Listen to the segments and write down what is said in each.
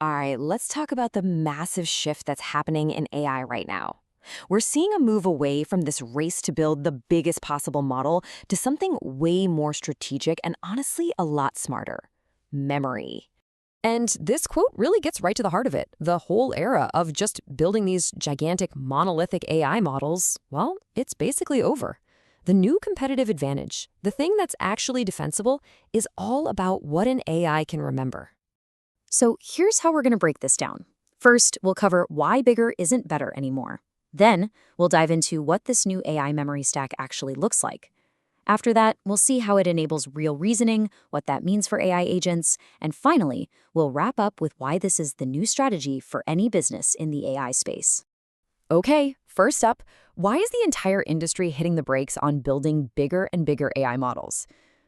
All right, let's talk about the massive shift that's happening in AI right now. We're seeing a move away from this race to build the biggest possible model to something way more strategic and honestly a lot smarter: memory. And this quote really gets right to the heart of it. The whole era of just building these gigantic monolithic AI models, well, it's basically over. The new competitive advantage, the thing that's actually defensible, is all about what an AI can remember. So here's how we're going to break this down. First, we'll cover why bigger isn't better anymore. Then, we'll dive into what this new AI memory stack actually looks like. After that, we'll see how it enables real reasoning, what that means for AI agents, and finally, we'll wrap up with why this is the new strategy for any business in the AI space. Okay, first up, why is the entire industry hitting the brakes on building bigger and bigger AI models?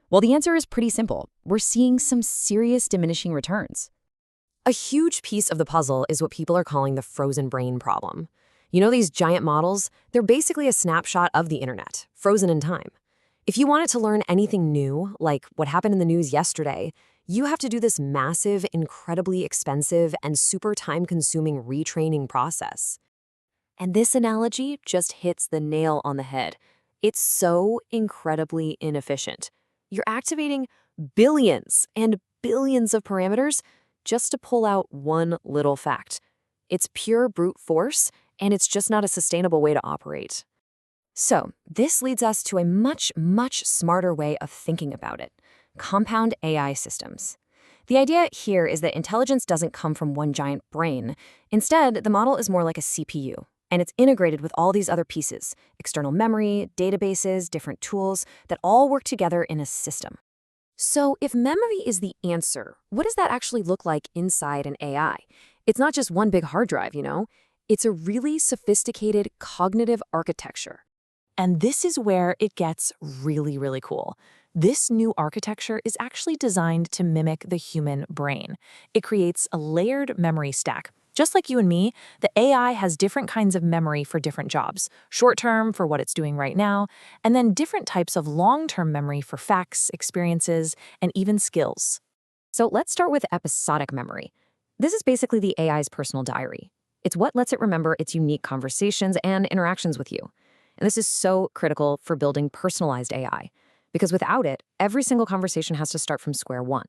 Well, the answer is pretty simple. We're seeing some serious diminishing returns. A huge piece of the puzzle is what people are calling the frozen brain problem. You know, these giant models, they're basically a snapshot of the internet, frozen in time. If you want it to learn anything new, like what happened in the news yesterday, you have to do this massive, incredibly expensive, and super time-consuming retraining process. And this analogy just hits the nail on the head. It's so incredibly inefficient. You're activating billions and billions of parameters just to pull out one little fact. It's pure brute force, and it's just not a sustainable way to operate. So, this leads us to a much, much smarter way of thinking about it: compound AI systems. The idea here is that intelligence doesn't come from one giant brain. Instead, the model is more like a CPU, and it's integrated with all these other pieces: external memory, databases, different tools that all work together in a system. So, if memory is the answer, what does that actually look like inside an AI? It's not just one big hard drive, you know? It's a really sophisticated cognitive architecture. And this is where it gets really, really cool. This new architecture is actually designed to mimic the human brain. It creates a layered memory stack. Just like you and me, the AI has different kinds of memory for different jobs: short-term for what it's doing right now, and then different types of long-term memory for facts, experiences, and even skills. So let's start with episodic memory. This is basically the AI's personal diary. It's what lets it remember its unique conversations and interactions with you. And this is so critical for building personalized AI, because without it, every single conversation has to start from square one.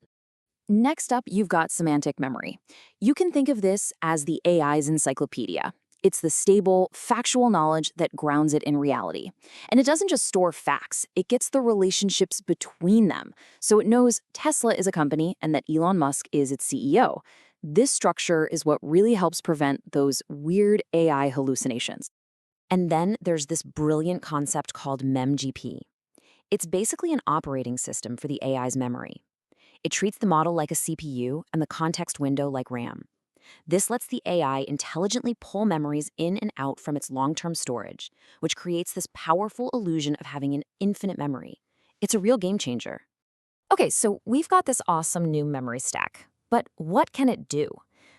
Next up, you've got semantic memory. You can think of this as the AI's encyclopedia. It's the stable, factual knowledge that grounds it in reality. And it doesn't just store facts, it gets the relationships between them. So it knows Tesla is a company and that Elon Musk is its CEO. This structure is what really helps prevent those weird AI hallucinations. And then there's this brilliant concept called MEMGP. It's basically an operating system for the AI's memory. It treats the model like a CPU and the context window like RAM. This lets the AI intelligently pull memories in and out from its long-term storage, which creates this powerful illusion of having an infinite memory. It's a real game changer. Okay, so we've got this awesome new memory stack. But what can it do?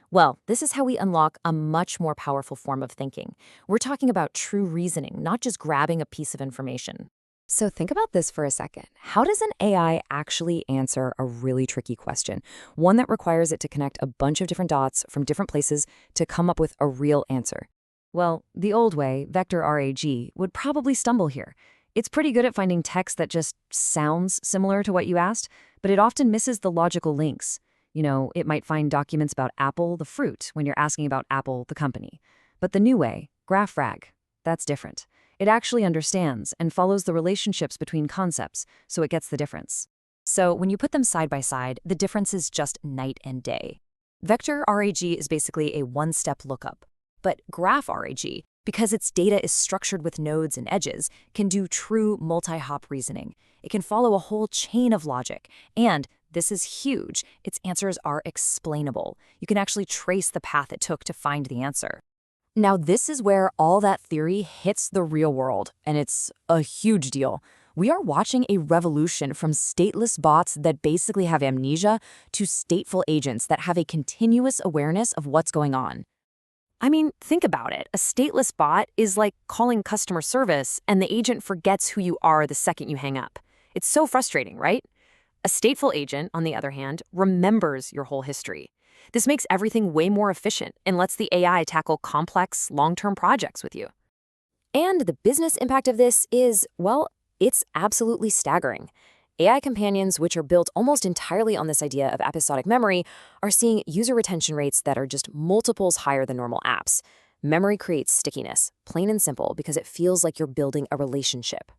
Well, this is how we unlock a much more powerful form of thinking. We're talking about true reasoning, not just grabbing a piece of information. So think about this for a second. How does an AI actually answer a really tricky question? One that requires it to connect a bunch of different dots from different places to come up with a real answer. Well, the old way, vector RAG, would probably stumble here. It's pretty good at finding text that just sounds similar to what you asked, but it often misses the logical links. You know, it might find documents about Apple, the fruit, when you're asking about Apple, the company. But the new way, GraphRag, that's different. It actually understands and follows the relationships between concepts, so it gets the difference. So when you put them side by side, the difference is just night and day. Vector RAG is basically a one-step lookup. But Graph RAG, because its data is structured with nodes and edges, can do true multi-hop reasoning. It can follow a whole chain of logic. And this is huge. Its answers are explainable. You can actually trace the path it took to find the answer. Now, this is where all that theory hits the real world, and it's a huge deal. We are watching a revolution from stateless bots that basically have amnesia to stateful agents that have a continuous awareness of what's going on. I mean, think about it. A stateless bot is like calling customer service, and the agent forgets who you are the second you hang up. It's so frustrating, right? A stateful agent, on the other hand, remembers your whole history. This makes everything way more efficient and lets the AI tackle complex, long-term projects with you. And the business impact of this is, well, it's absolutely staggering. AI companions, which are built almost entirely on this idea of episodic memory, are seeing user retention rates that are just multiples higher than normal apps. Memory creates stickiness, plain and simple, because it feels like you're building a relationship.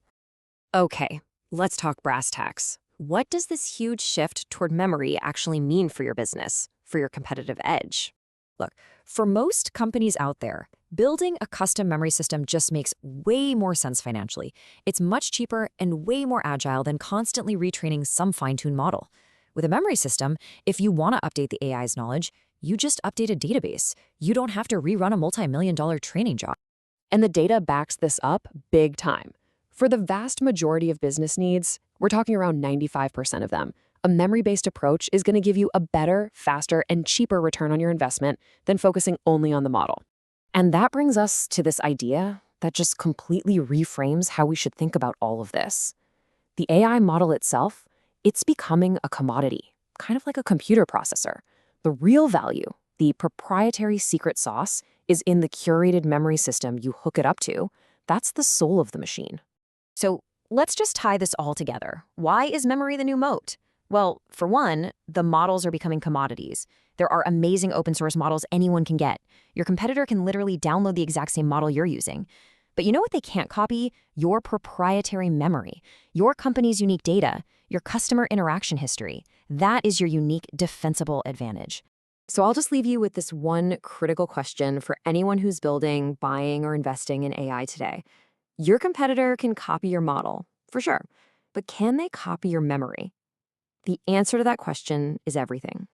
Okay, let's talk brass tacks. What does this huge shift toward memory actually mean for your business, for your competitive edge? Look, for most companies out there, building a custom memory system just makes way more sense financially. It's much cheaper and way more agile than constantly retraining some fine-tuned model. With a memory system, if you want to update the AI's knowledge, you just update a database. You don't have to rerun a multi-million-dollar training job. And the data backs this up big time. For the vast majority of business needs, we're talking around 95% of them, a memory-based approach is going to give you a better, faster, and cheaper return on your investment than focusing only on the model. And that brings us to this idea that just completely reframes how we should think about all of this. The AI model itself, it's becoming a commodity, kind of like a computer processor. The real value, the proprietary secret sauce, is in the curated memory system you hook it up to. That's the soul of the machine. So let's just tie this all together. Why is memory the new moat? Well, for one, the models are becoming commodities. There are amazing open source models anyone can get. Your competitor can literally download the exact same model you're using. But you know what they can't copy? Your proprietary memory, your company's unique data, your customer interaction history. That is your unique defensible advantage. So I'll just leave you with this one critical question for anyone who's building, buying, or investing in AI today. Your competitor can copy your model, for sure, but can they copy your memory? The answer to that question is everything.